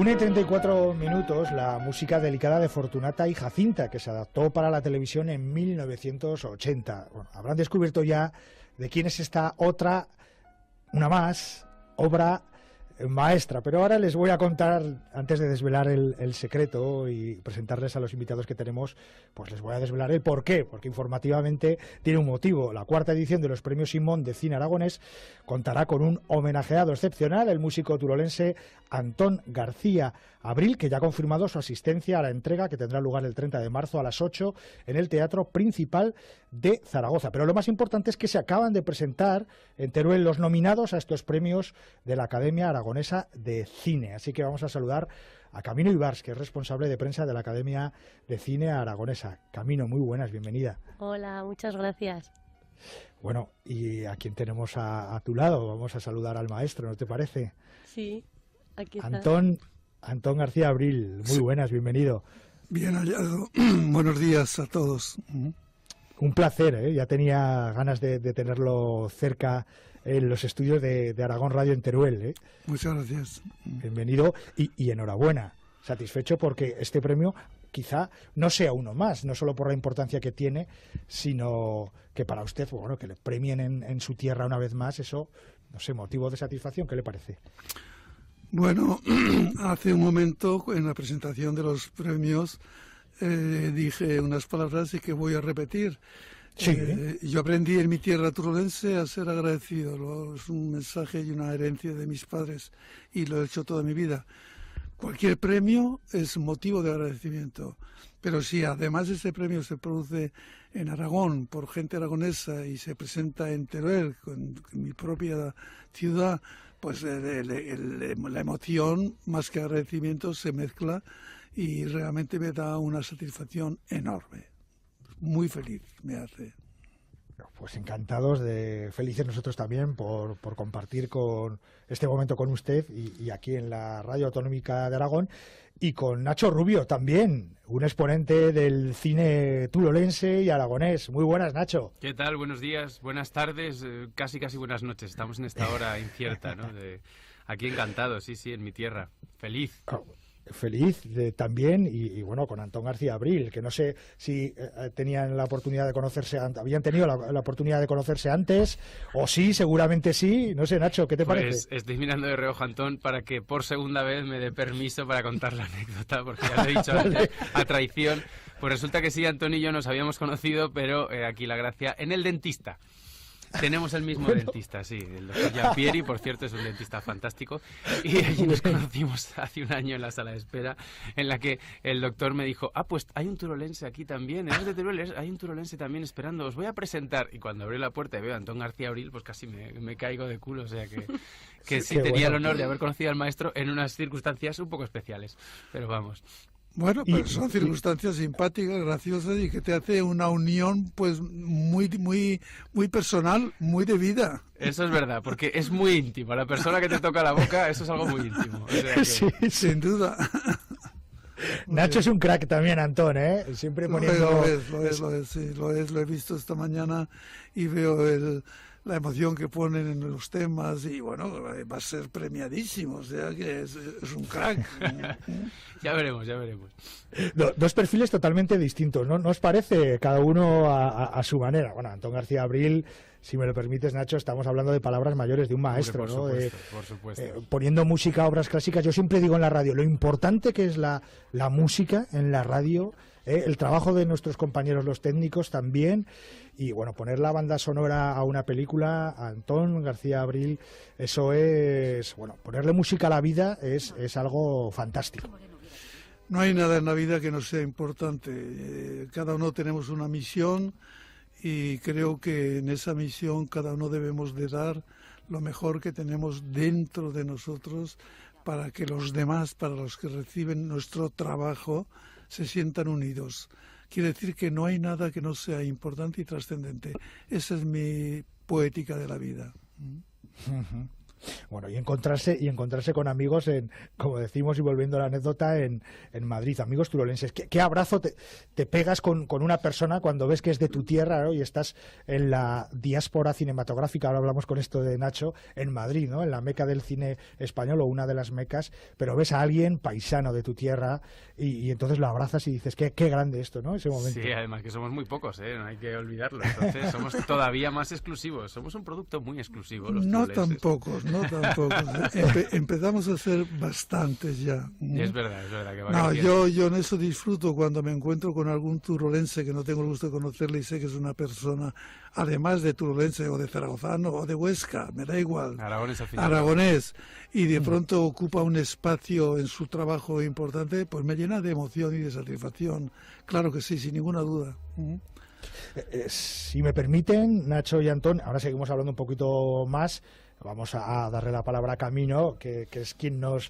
1:34, la música delicada de Fortunata y Jacinta, que se adaptó para la televisión en 1980. Bueno, habrán descubierto ya de quién es esta otra, una más, obra maestra, pero ahora les voy a contar, antes de desvelar el secreto y presentarles a los invitados que tenemos, pues les voy a desvelar el porqué, porque informativamente tiene un motivo. La cuarta edición de los Premios Simón de Cine Aragonés contará con un homenajeado excepcional, el músico turolense Antón García Abril, que ya ha confirmado su asistencia a la entrega, que tendrá lugar el 30 de marzo a las 8 en el Teatro Principal de Zaragoza. Pero lo más importante es que se acaban de presentar en Teruel los nominados a estos premios de la Academia Aragonesa de Cine. Así que vamos a saludar a Camino Ibars, que es responsable de prensa de la Academia de Cine Aragonesa. Camino, muy buenas, bienvenida. Hola, muchas gracias. Bueno, ¿y a quién tenemos a tu lado? Vamos a saludar al maestro, ¿no te parece? Sí, aquí está. Antón García Abril, muy buenas, bienvenido. Bien hallado. Buenos días a todos. Un placer, ¿eh? Ya tenía ganas de tenerlo cerca en los estudios de Aragón Radio en Teruel, ¿eh? Muchas gracias. Bienvenido y enhorabuena. Satisfecho porque este premio quizá no sea uno más, no solo por la importancia que tiene, sino que para usted, bueno, que le premien en su tierra una vez más, eso, no sé, motivo de satisfacción, ¿qué le parece? Bueno, hace un momento en la presentación de los premios dije unas palabras y que voy a repetir. Sí. Yo aprendí en mi tierra turolense a ser agradecido. Es un mensaje y una herencia de mis padres y lo he hecho toda mi vida. Cualquier premio es motivo de agradecimiento, pero si además ese premio se produce en Aragón por gente aragonesa y se presenta en Teruel, en mi propia ciudad, pues la emoción más que agradecimiento se mezcla y realmente me da una satisfacción enorme. Muy feliz me hace. Pues encantados, felices nosotros también por compartir con este momento con usted y aquí en la Radio Autonómica de Aragón, y con Nacho Rubio también, un exponente del cine turolense y aragonés. Muy buenas, Nacho. ¿Qué tal? Buenos días, buenas tardes, casi buenas noches. Estamos en esta hora incierta, ¿no? Aquí encantado, sí, en mi tierra. Feliz. Feliz también y bueno, con Antón García Abril, que no sé si tenían la oportunidad de conocerse, habían tenido la oportunidad de conocerse antes, o sí, seguramente sí. No sé, Nacho, ¿qué te parece? Pues estoy mirando de reojo a Antón para que por segunda vez me dé permiso para contar la anécdota, porque ya lo he dicho antes, a traición. Pues resulta que sí, Antón y yo nos habíamos conocido, pero aquí la gracia, en el dentista. Tenemos el mismo dentista, sí, el doctor Giampieri, por cierto, es un dentista fantástico, y allí nos conocimos hace un año en la sala de espera, en la que el doctor me dijo, pues hay un turolense aquí también, en de Teruel hay un turolense también esperando, os voy a presentar, y cuando abrí la puerta y veo a Antón García Abril, pues casi me caigo de culo, o sea que sí tenía el honor de haber conocido al maestro en unas circunstancias un poco especiales, pero vamos. Bueno, pues son circunstancias simpáticas, graciosas y que te hace una unión pues muy personal, muy de vida. Eso es verdad, porque es muy íntimo. La persona que te toca la boca, eso es algo muy íntimo. O sea que... Sí, sin duda. Nacho es un crack también, Antón, ¿eh? Siempre poniendo... Lo he visto esta mañana y veo la emoción que ponen en los temas y bueno, va a ser premiadísimo, o sea que es un crack. Ya veremos. Dos perfiles totalmente distintos, ¿no? ¿No os parece? Cada uno a su manera. Bueno, Antón García Abril, si me lo permites, Nacho, estamos hablando de palabras mayores de un maestro, ¿no? Por supuesto. Poniendo música a obras clásicas. Yo siempre digo en la radio, lo importante que es la música en la radio, el trabajo de nuestros compañeros los técnicos también, y bueno, poner la banda sonora a una película, a Antón García Abril, eso es, bueno, ponerle música a la vida es algo fantástico. No hay nada en la vida que no sea importante. Cada uno tenemos una misión y creo que en esa misión cada uno debemos de dar lo mejor que tenemos dentro de nosotros para que los demás, para los que reciben nuestro trabajo, se sientan unidos. Quiere decir que no hay nada que no sea importante y trascendente. Esa es mi poética de la vida. Bueno, y encontrarse con amigos como decimos, y volviendo a la anécdota, en Madrid, amigos turolenses. ¿Qué abrazo te pegas con una persona cuando ves que es de tu tierra, ¿no? Y estás en la diáspora cinematográfica, ahora hablamos con esto de Nacho, en Madrid, ¿no? En la meca del cine español, o una de las mecas, pero ves a alguien paisano de tu tierra y entonces lo abrazas y dices, qué grande esto, ¿no? Ese momento. Sí, además que somos muy pocos, no hay que olvidarlo. Entonces somos todavía más exclusivos. Somos un producto muy exclusivo. Los no turolenses. No tan pocos. Empezamos a ser bastantes ya. Es verdad que va No, creciendo. yo en eso disfruto cuando me encuentro con algún turolense que no tengo el gusto de conocerle y sé que es una persona, además de turolense o de zaragozano o de Huesca, me da igual. Aragonés al final. Aragonés, y de pronto ocupa un espacio en su trabajo importante, pues me llena de emoción y de satisfacción. Claro que sí, sin ninguna duda. Si me permiten, Nacho y Antón, ahora seguimos hablando un poquito más. Vamos a darle la palabra a Camino, que es quien nos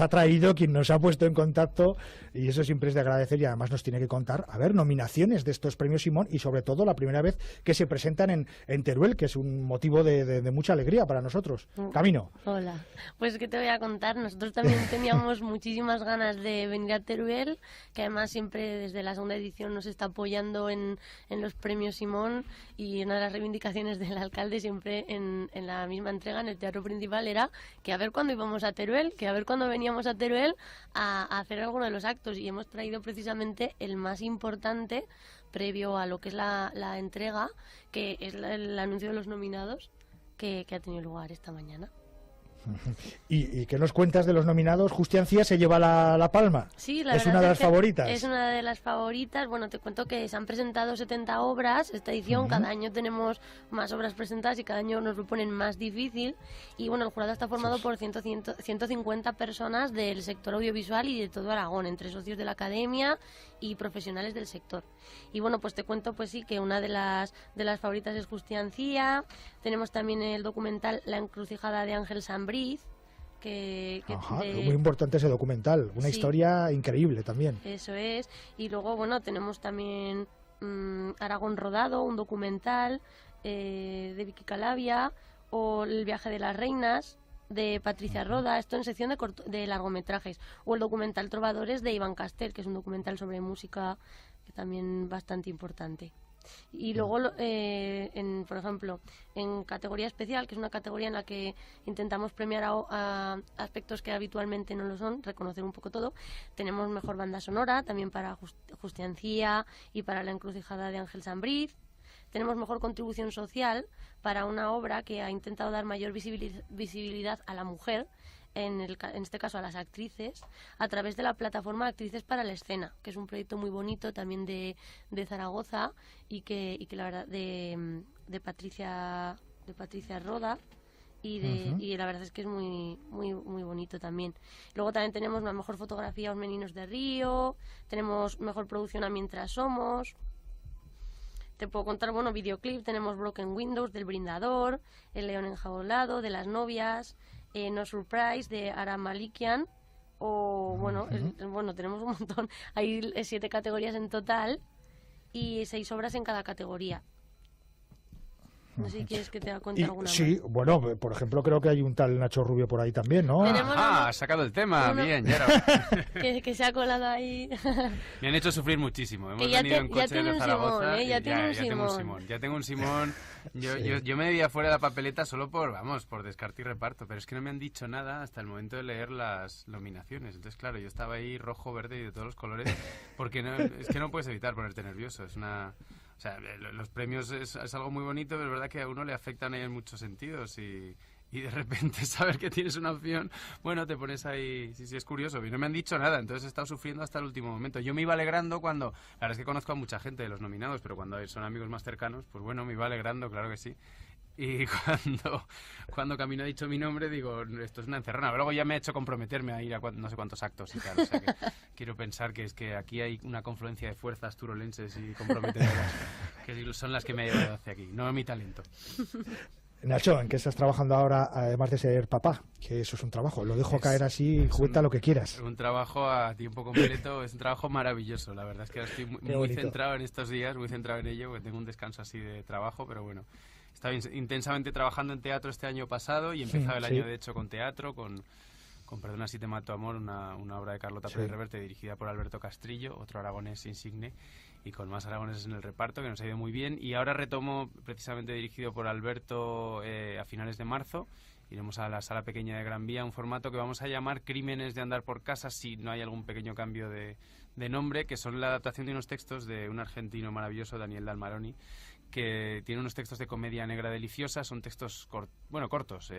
ha traído, quien nos ha puesto en contacto, y eso siempre es de agradecer, y además nos tiene que contar, nominaciones de estos premios Simón, y sobre todo la primera vez que se presentan en Teruel, que es un motivo de mucha alegría para nosotros. Camino. Hola. Pues ¿qué te voy a contar? Nosotros también teníamos muchísimas ganas de venir a Teruel, que además siempre desde la segunda edición nos está apoyando en los premios Simón, y una de las reivindicaciones del alcalde siempre en la misma entrega, en el teatro principal, era que a ver cuándo íbamos a Teruel, que a ver cuándo veníamos a Teruel a hacer alguno de los actos, y hemos traído precisamente el más importante previo a lo que es la entrega, que es el anuncio de los nominados que ha tenido lugar esta mañana. ¿Y qué nos cuentas de los nominados? Justi Ancía se lleva la palma. Sí, la es verdad una de las que favoritas. Es una de las favoritas. Bueno, te cuento que se han presentado 70 obras esta edición. Cada año tenemos más obras presentadas y cada año nos lo ponen más difícil. Y bueno, el jurado está formado por 150 personas del sector audiovisual y de todo Aragón, entre socios de la academia y profesionales del sector. Y bueno, pues te cuento pues sí que una de las favoritas es Justi Ancía. Tenemos también el documental La encrucijada de Ángel Sambriz, muy importante ese documental, una historia increíble también. Eso es. Y luego, bueno, tenemos también Aragón Rodado, un documental de Vicky Calavia, o El viaje de las reinas, de Patricia Roda, esto en sección de largometrajes, o el documental Trovadores de Iván Castel, que es un documental sobre música que también bastante importante. Y luego, por ejemplo, en categoría especial, que es una categoría en la que intentamos premiar a aspectos que habitualmente no lo son, reconocer un poco todo, tenemos mejor banda sonora, también para Justi Ancía y para La encrucijada de Ángel Sambriz. Tenemos mejor contribución social para una obra que ha intentado dar mayor visibilidad a la mujer, en este caso a las actrices, a través de la plataforma Actrices para la Escena, que es un proyecto muy bonito también de Zaragoza y que la verdad de Patricia Roda, y la verdad es que es muy muy muy bonito también. Luego también tenemos la mejor fotografía Os Meninos de Río, tenemos mejor producción a Mientras Somos. Te puedo contar, bueno, videoclip, tenemos Broken Windows del Brindador, El León Enjaulado de Las Novias, No Surprise de Ara Malikian, o bueno, tenemos un montón. Hay 7 categorías en total y 6 obras en cada categoría. No sé si quieres que te cuente alguna Sí, más. bueno, por ejemplo, creo que hay un tal Nacho Rubio por ahí también, ¿no? Has sacado el tema, bien, ya que se ha colado ahí. Me han hecho sufrir muchísimo. Hemos ya venido en coche tiene de un Zaragoza. Simón, Y ya tengo un Simón. Ya tengo un Simón. Yo me debía fuera de la papeleta solo por descarte y reparto, pero es que no me han dicho nada hasta el momento de leer las nominaciones. Entonces, claro, yo estaba ahí rojo, verde y de todos los colores, porque es que no puedes evitar ponerte nervioso. O sea, los premios es algo muy bonito, pero es verdad que a uno le afectan ahí en muchos sentidos y de repente saber que tienes una opción, bueno, te pones ahí, sí, es curioso. Y no me han dicho nada, entonces he estado sufriendo hasta el último momento. Yo me iba alegrando cuando, la verdad es que conozco a mucha gente de los nominados, pero cuando son amigos más cercanos, pues bueno, me iba alegrando, claro que sí. Y cuando Camino ha dicho mi nombre, digo, esto es una encerrona. Luego ya me ha hecho comprometerme a ir a no sé cuántos actos y tal. O sea que quiero pensar que es que aquí hay una confluencia de fuerzas turolenses y comprometedoras, que son las que me ha llevado hacia aquí, no mi talento. Nacho, ¿en qué estás trabajando ahora, además de ser papá? Que eso es un trabajo. Lo dejo caer así, cuenta lo que quieras. Un trabajo a tiempo completo, es un trabajo maravilloso. La verdad es que ahora estoy muy centrado en estos días, muy centrado en ello, porque tengo un descanso así de trabajo, pero bueno. estaba intensamente trabajando en teatro este año pasado y he empezado el año, de hecho, con teatro, con Perdona si te mato amor, una obra de Carlota Pérez Reverte dirigida por Alberto Castrillo, otro aragonés insigne, y con más aragoneses en el reparto, que nos ha ido muy bien. Y ahora retomo, precisamente dirigido por Alberto, a finales de marzo. Iremos a la Sala Pequeña de Gran Vía, un formato que vamos a llamar Crímenes de andar por casa, si no hay algún pequeño cambio de nombre, que son la adaptación de unos textos de un argentino maravilloso, Daniel Dalmaroni, que tiene unos textos de comedia negra deliciosa. Son textos cortos,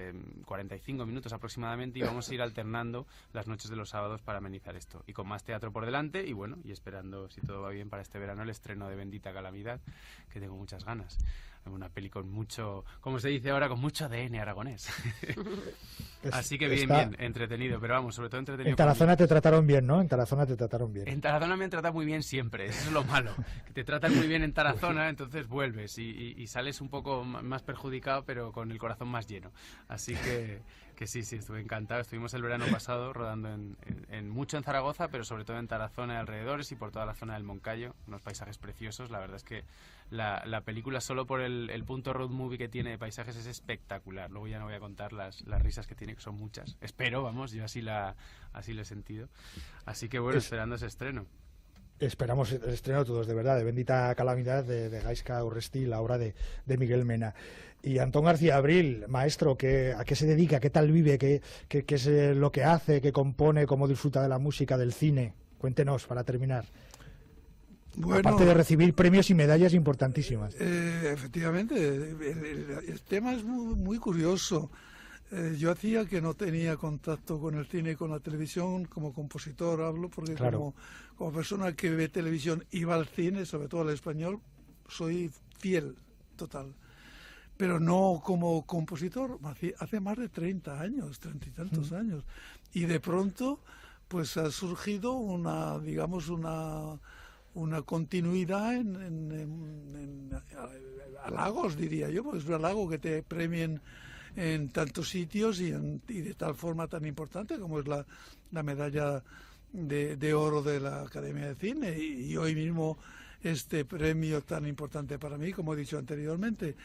45 minutos aproximadamente, y vamos a ir alternando las noches de los sábados para amenizar esto. Y con más teatro por delante, y esperando, si todo va bien, para este verano el estreno de Bendita Calamidad, que tengo muchas ganas. Una peli con mucho, como se dice ahora, con mucho ADN aragonés. Así que bien, entretenido, pero vamos, sobre todo entretenido. En Tarazona te trataron bien, ¿no? En Tarazona te trataron bien. En Tarazona me han tratado muy bien siempre, eso es lo malo. Que te tratan muy bien en Tarazona, entonces vuelves y sales un poco más perjudicado, pero con el corazón más lleno. Así que sí, estuve encantado. Estuvimos el verano pasado rodando mucho en Zaragoza, pero sobre todo en Tarazona y alrededores, y por toda la zona del Moncayo. Unos paisajes preciosos. La verdad es que la película, solo por el punto road movie que tiene de paisajes, es espectacular. Luego ya no voy a contar las risas que tiene, que son muchas. Espero, vamos, yo así lo he sentido. Así que bueno, esperando ese estreno. Esperamos el estreno todos, de verdad, de Bendita Calamidad, de Gaizka Urresti, la obra de Miguel Mena. Y Antón García Abril, maestro, ¿a qué se dedica? ¿Qué tal vive? ¿Qué es lo que hace? ¿Qué compone? ¿Cómo disfruta de la música, del cine? Cuéntenos, para terminar. Bueno, aparte de recibir premios y medallas importantísimas. Efectivamente, el tema es muy curioso. Yo hacía que no tenía contacto con el cine y con la televisión, como compositor hablo, porque claro, como persona que ve televisión y va al cine, sobre todo al español, soy fiel, total. Pero no como compositor, hace más de 30 años, 30 y tantos años. Y de pronto, pues ha surgido una continuidad en halagos, diría yo, porque es un halago que te premien en tantos sitios y de tal forma tan importante como es la medalla de oro de la Academia de Cine, y hoy mismo este premio tan importante para mí, como he dicho anteriormente.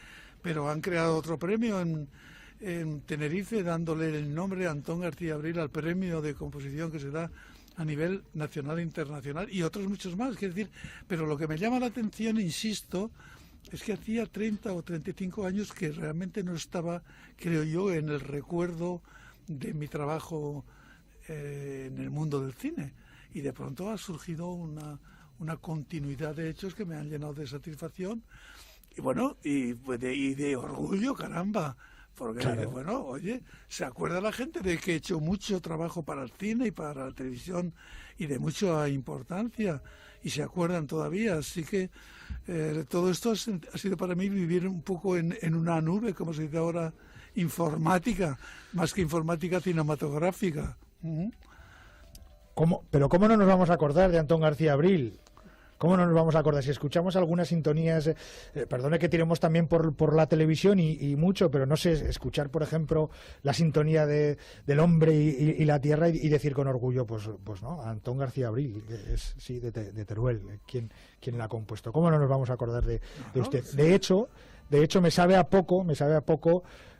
Pero han creado otro premio en Tenerife, dándole el nombre Antón García Abril al premio de composición que se da a nivel nacional e internacional, y otros muchos más, quiero decir. Pero lo que me llama la atención, insisto, es que hacía 30 o 35 años que realmente no estaba, creo yo, en el recuerdo de mi trabajo en el mundo del cine. Y de pronto ha surgido una continuidad de hechos que me han llenado de satisfacción y bueno, y de orgullo, caramba. Porque, claro, bueno, oye, se acuerda la gente de que he hecho mucho trabajo para el cine y para la televisión y de mucha importancia, y se acuerdan todavía. Así que todo esto ha sido para mí vivir un poco en una nube, como se dice ahora, informática, más que informática cinematográfica. Pero ¿cómo no nos vamos a acordar de Antón García Abril? ¿Cómo no nos vamos a acordar? Si escuchamos algunas sintonías, perdone que tiremos también por la televisión y mucho, pero no sé, escuchar, por ejemplo, la sintonía del hombre y la tierra y decir con orgullo, pues no, Antón García Abril, es sí, de Teruel, quien la ha compuesto. ¿Cómo no nos vamos a acordar de usted? Sí. De hecho, me sabe a poco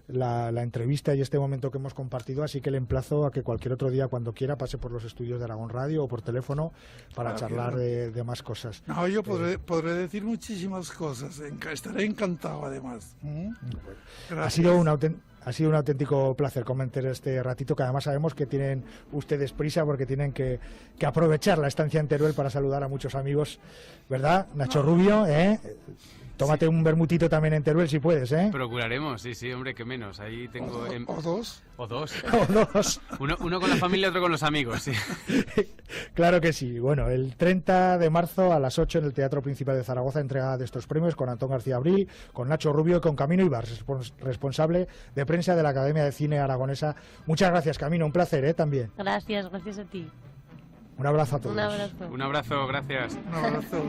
la entrevista y este momento que hemos compartido, así que le emplazo a que cualquier otro día, cuando quiera, pase por los estudios de Aragón Radio o por teléfono para charlar de más cosas. No, yo podré decir muchísimas cosas, estaré encantado además. Ha sido un auténtico placer comentar este ratito, que además sabemos que tienen ustedes prisa porque tienen que aprovechar la estancia en Teruel para saludar a muchos amigos, ¿verdad? Nacho Rubio, tómate un vermutito también en Teruel si puedes, ¿eh? Procuraremos, sí, hombre, que menos. Ahí tengo... O dos. O dos. Uno con la familia, otro con los amigos, sí. Claro que sí. Bueno, el 30 de marzo a las 8 en el Teatro Principal de Zaragoza, entrega de estos premios con Antón García Abril, con Nacho Rubio y con Camino Ibar, responsable de prensa de la Academia de Cine Aragonesa. Muchas gracias, Camino, un placer, también. Gracias a ti. Un abrazo a todos. Un abrazo, gracias. Un abrazo.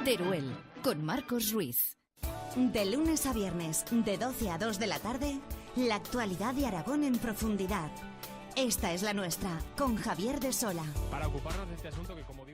Teruel, con Marcos Ruiz. De lunes a viernes, de 12 a 2 de la tarde, La actualidad de Aragón en profundidad. Esta es la nuestra, con Javier de Sola. Para ocuparnos de este asunto que, como